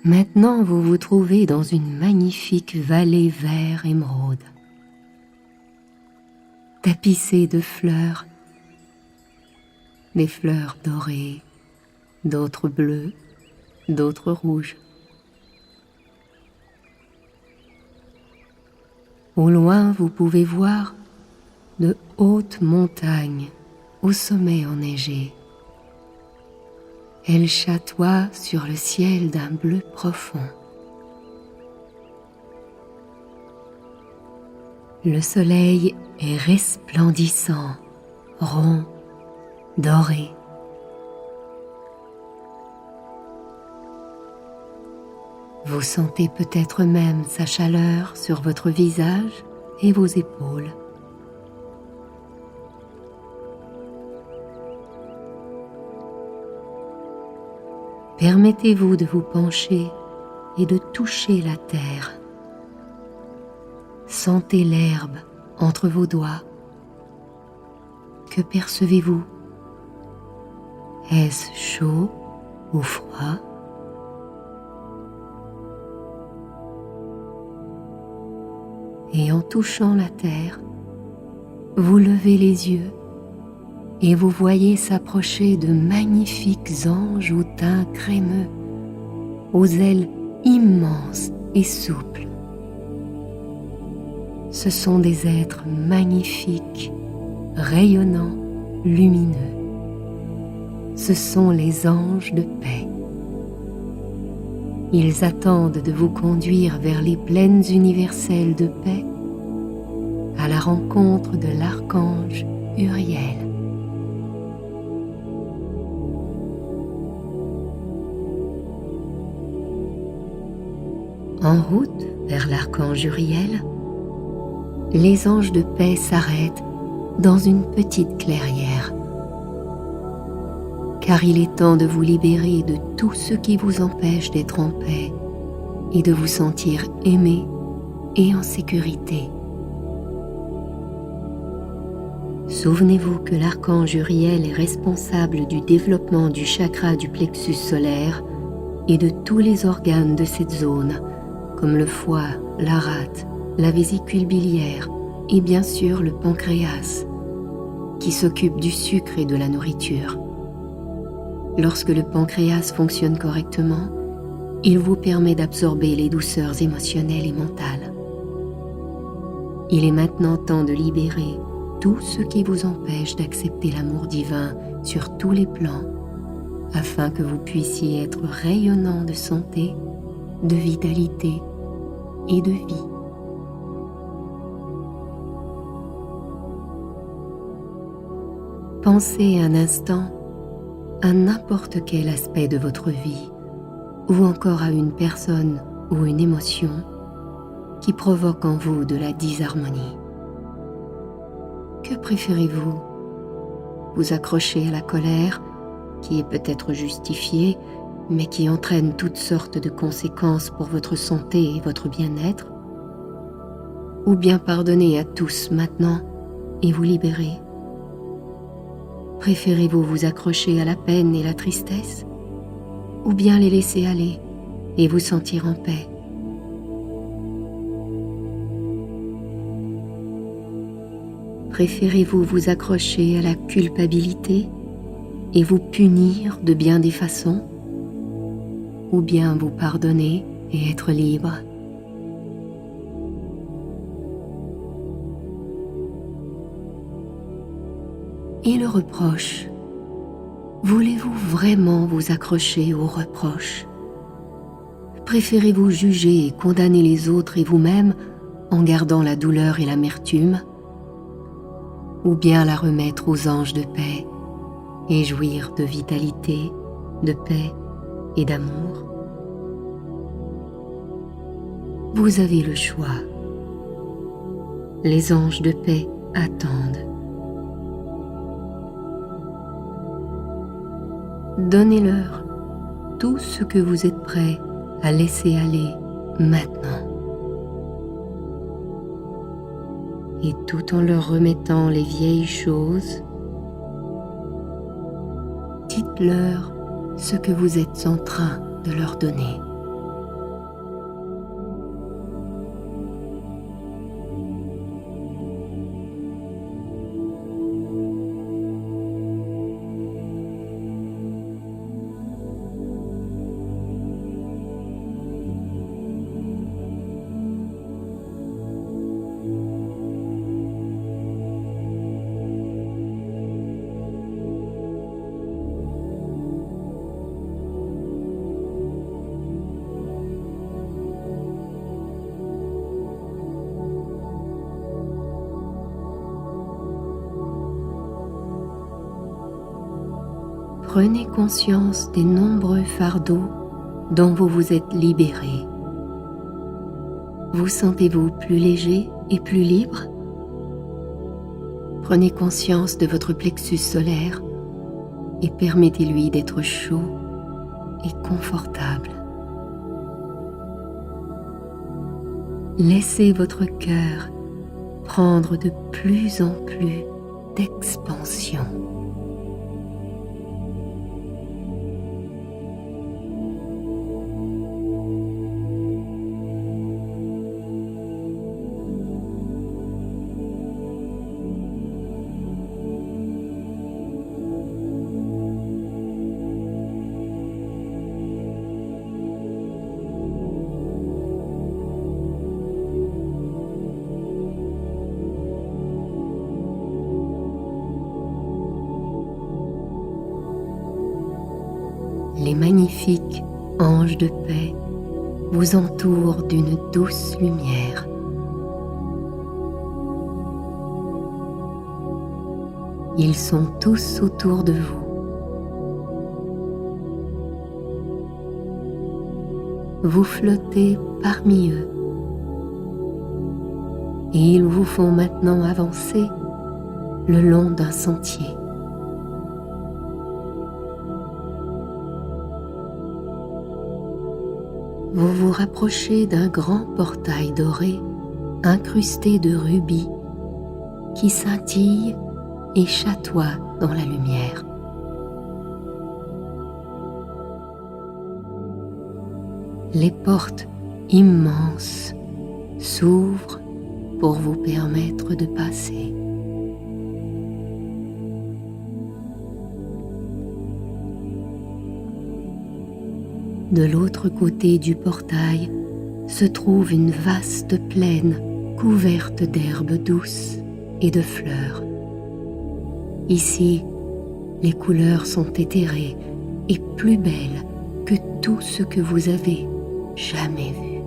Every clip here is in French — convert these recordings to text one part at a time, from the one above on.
Maintenant, vous vous trouvez dans une magnifique vallée vert émeraude, tapissée de fleurs, des fleurs dorées, d'autres bleues, d'autres rouges. Au loin, vous pouvez voir de hautes montagnes au sommet enneigé. Elles chatoient sur le ciel d'un bleu profond. Le soleil est resplendissant, rond, doré. Vous sentez peut-être même sa chaleur sur votre visage et vos épaules. Permettez-vous de vous pencher et de toucher la terre. Sentez l'herbe entre vos doigts. Que percevez-vous? Est-ce chaud ou froid? Et en touchant la terre, vous levez les yeux et vous voyez s'approcher de magnifiques anges au teint crémeux, aux ailes immenses et souples. Ce sont des êtres magnifiques, rayonnants, lumineux. Ce sont les anges de paix. Ils attendent de vous conduire vers les plaines universelles de paix, à la rencontre de l'archange Uriel. En route vers l'archange Uriel, les anges de paix s'arrêtent dans une petite clairière. Car il est temps de vous libérer de tout ce qui vous empêche d'être en paix et de vous sentir aimé et en sécurité. Souvenez-vous que l'archange Uriel est responsable du développement du chakra du plexus solaire et de tous les organes de cette zone, comme le foie, la rate, la vésicule biliaire et bien sûr le pancréas, qui s'occupe du sucre et de la nourriture. Lorsque le pancréas fonctionne correctement, il vous permet d'absorber les douceurs émotionnelles et mentales. Il est maintenant temps de libérer tout ce qui vous empêche d'accepter l'amour divin sur tous les plans, afin que vous puissiez être rayonnant de santé, de vitalité et de vie. Pensez un instant à n'importe quel aspect de votre vie, ou encore à une personne ou une émotion qui provoque en vous de la disharmonie. Que préférez-vous? Vous accrocher à la colère, qui est peut-être justifiée, mais qui entraîne toutes sortes de conséquences pour votre santé et votre bien-être? Ou bien pardonner à tous maintenant et vous libérer? Préférez-vous vous accrocher à la peine et la tristesse, ou bien les laisser aller et vous sentir en paix? Préférez-vous vous accrocher à la culpabilité et vous punir de bien des façons, ou bien vous pardonner et être libre? Et le reproche, voulez-vous vraiment vous accrocher au reproche? Préférez-vous juger et condamner les autres et vous-même en gardant la douleur et l'amertume, ou bien la remettre aux anges de paix et jouir de vitalité, de paix et d'amour? Vous avez le choix. Les anges de paix attendent. Donnez-leur tout ce que vous êtes prêt à laisser aller maintenant. Et tout en leur remettant les vieilles choses, dites-leur ce que vous êtes en train de leur donner. Prenez conscience des nombreux fardeaux dont vous vous êtes libéré. Vous sentez-vous plus léger et plus libre? Prenez conscience de votre plexus solaire et permettez-lui d'être chaud et confortable. Laissez votre cœur prendre de plus en plus d'expansion. Les magnifiques anges de paix vous entourent d'une douce lumière. Ils sont tous autour de vous. Vous flottez parmi eux et ils vous font maintenant avancer le long d'un sentier. Vous vous rapprochez d'un grand portail doré incrusté de rubis qui scintille et chatoie dans la lumière. Les portes immenses s'ouvrent pour vous permettre de passer. De l'autre côté du portail se trouve une vaste plaine couverte d'herbes douces et de fleurs. Ici, les couleurs sont éthérées et plus belles que tout ce que vous avez jamais vu.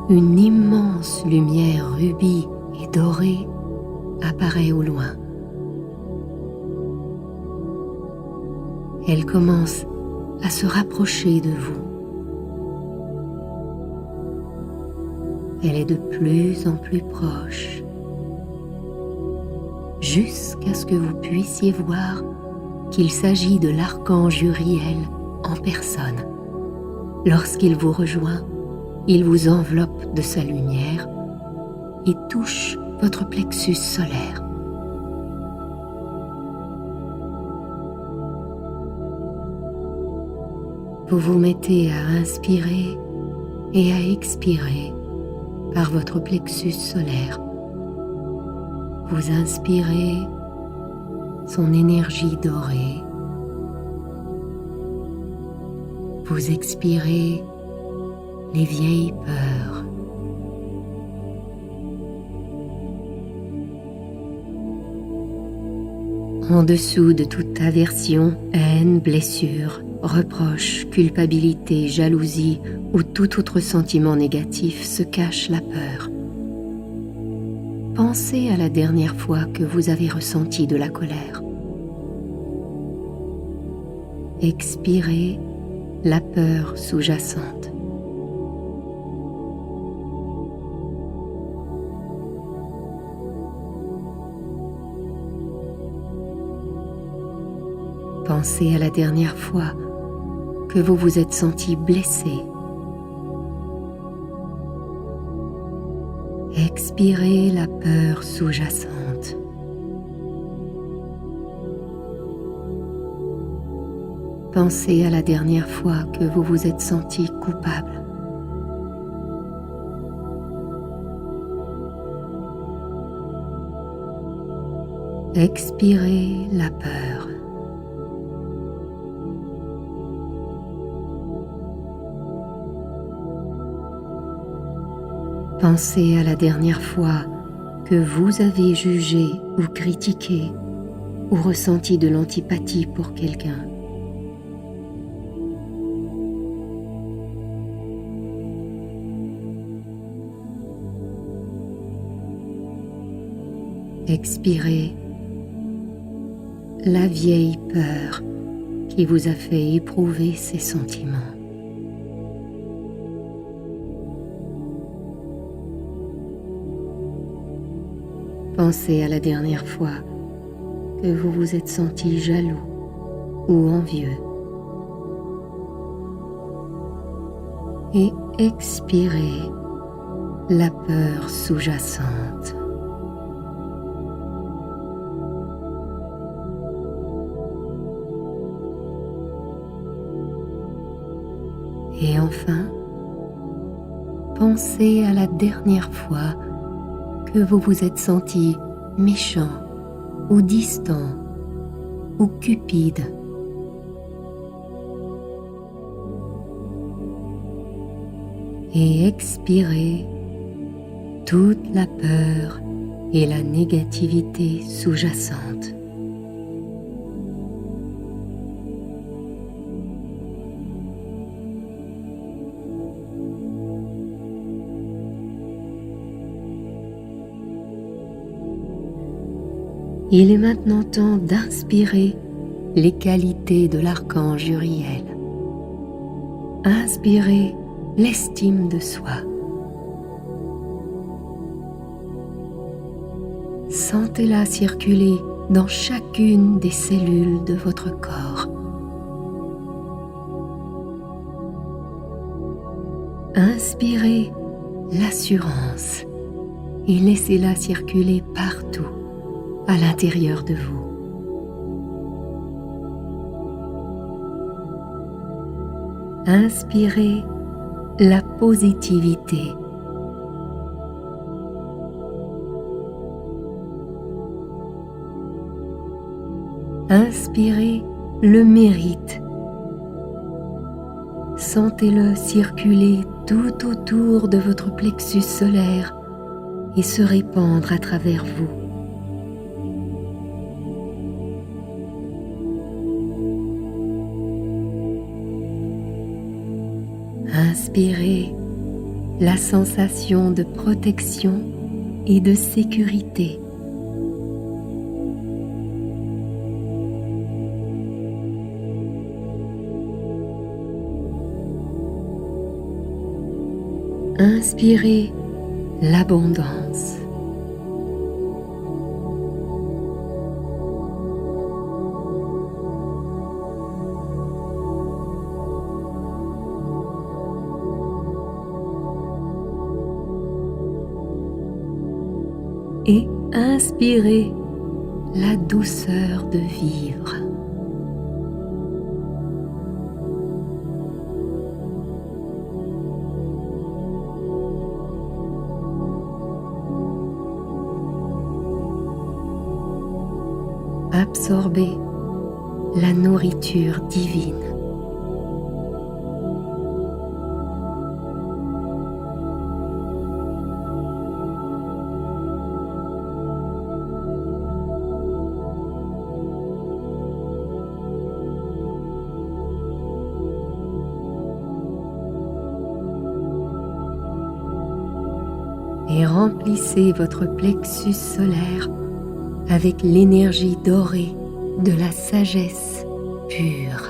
Une immense lumière rubis et dorée apparaît au loin. Elle commence à se rapprocher de vous. Elle est de plus en plus proche, jusqu'à ce que vous puissiez voir qu'il s'agit de l'archange Uriel en personne. Lorsqu'il vous rejoint, il vous enveloppe de sa lumière et touche votre plexus solaire. Vous vous mettez à inspirer et à expirer par votre plexus solaire. Vous inspirez son énergie dorée. Vous expirez les vieilles peurs. En dessous de toute aversion, haine, blessure, reproche, culpabilité, jalousie ou tout autre sentiment négatif se cache la peur. Pensez à la dernière fois que vous avez ressenti de la colère. Expirez la peur sous-jacente. Pensez à la dernière fois que vous vous êtes senti blessé. Expirez la peur sous-jacente. Pensez à la dernière fois que vous vous êtes senti coupable. Expirez la peur. Pensez à la dernière fois que vous avez jugé ou critiqué ou ressenti de l'antipathie pour quelqu'un. Expirez la vieille peur qui vous a fait éprouver ces sentiments. Pensez à la dernière fois que vous vous êtes senti jaloux ou envieux. Et expirez la peur sous-jacente. Et enfin, pensez à la dernière fois que vous vous êtes senti méchant ou distant ou cupide. Et expirez toute la peur et la négativité sous-jacente. Il est maintenant temps d'inspirer les qualités de l'archange Uriel. Inspirez l'estime de soi. Sentez-la circuler dans chacune des cellules de votre corps. Inspirez l'assurance et laissez-la circuler partout à l'intérieur de vous. Inspirez la positivité. Inspirez le mérite. Sentez-le circuler tout autour de votre plexus solaire et se répandre à travers vous. Inspirez la sensation de protection et de sécurité. Inspirez l'abondance. Et inspirez la douceur de vivre. Absorbez la nourriture divine. Et remplissez votre plexus solaire avec l'énergie dorée de la sagesse pure.